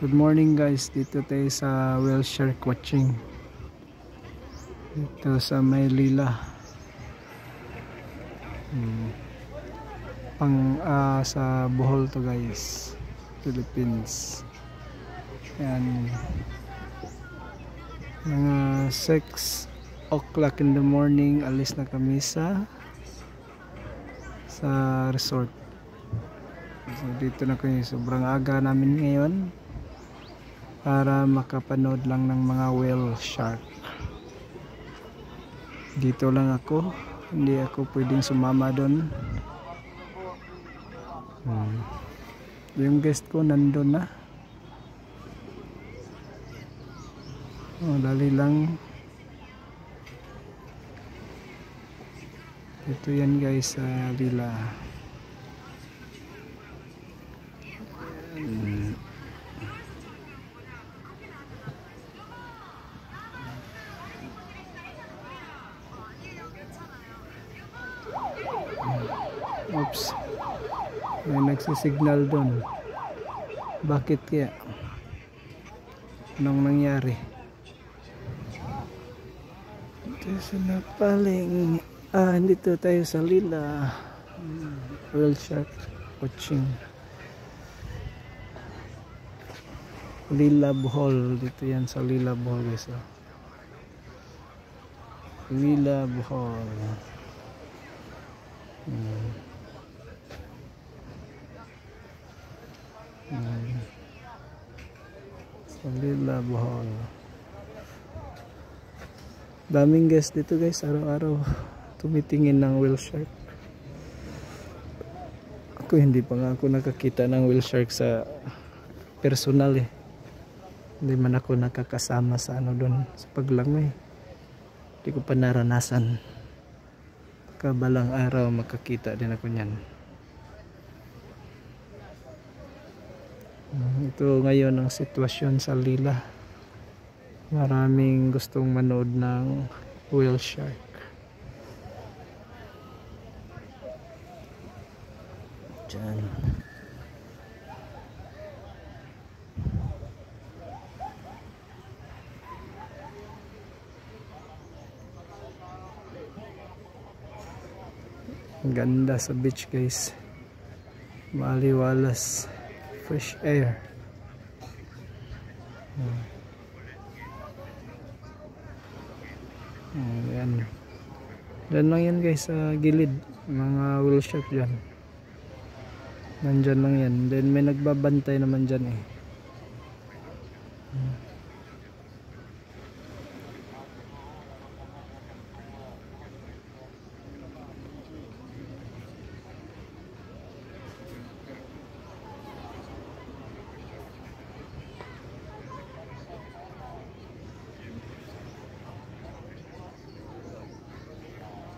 Good morning guys, dito tayo sa whale shark watching dito sa Maylila sa Bohol to guys, Philippines. Yan, mga 6 o'clock in the morning alis na kami sa resort. So dito na kami, sobrang aga namin ngayon para makapanood lang ng mga whale shark. Dito lang ako, hindi ako pwedeng sumama doon. Yung guest ko nandun na. Dali lang. Ito yan guys sa Lila. Oops, may nagsisignal doon. Bakit kaya? Anong nangyari? Ito sa napaling dito tayo sa Lila whale shark watching. Lila Bohol, dito yan sa Lila Bohol guys. Lila Bohol. Sa Lila Bohol. Daming guys dito guys, araw-araw tumitingin ng whale shark. Ako hindi pa nga ako nakakita ng whale shark sa personal eh. Hindi man ako nakakasama sa doon sa paglangoy. Hindi ko pa naranasan. Kabalang araw makakita din ako niyan. Ito ngayon ang sitwasyon sa Lila. Maraming gustong manood ng whale shark. Diyan. Ganda sa beach guys, maliwalas, fresh air. Yan. Diyan lang yan guys sa gilid, mga whale shark dyan. Nandyan lang yan. Then may nagbabantay naman dyan eh.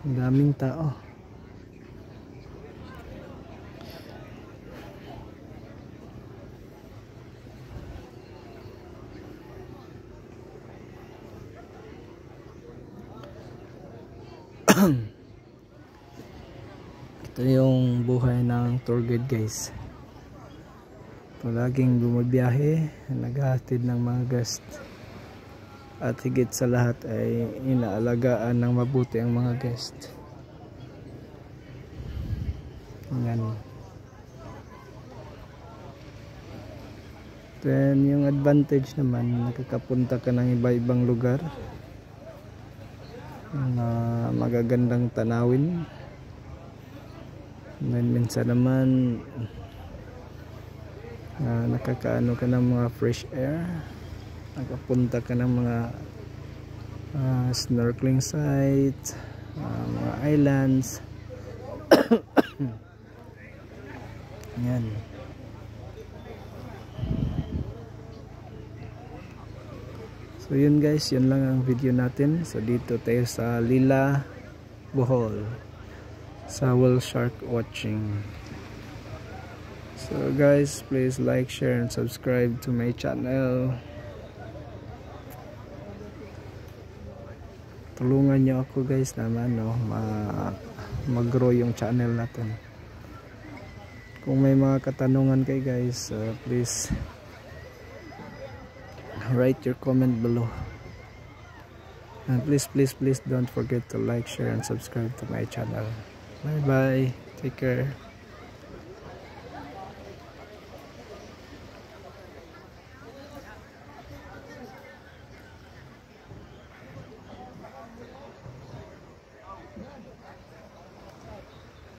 Daming tao. Ito yung buhay ng tour guide guys. Laging bumabiyahe, naghahatid ng mga guest. At higit sa lahat ay inaalagaan ng mabuti ang mga guest. Yan. Then yung advantage naman, nakakapunta ka ng iba-ibang lugar. Magagandang tanawin. Then minsan naman nakakaano ka ng mga fresh air. Nakapunta ka ng mga snorkeling sites, mga islands. Yan. So yun guys, yun lang ang video natin. So dito tayo sa Lila Bohol sa whale shark watching. So guys, please like, share and subscribe to my channel. Tulungan nyo ako guys na mag-grow yung channel natin. Kung may mga katanungan kayo guys, please write your comment below. And please don't forget to like, share, and subscribe to my channel. Bye bye. Take care.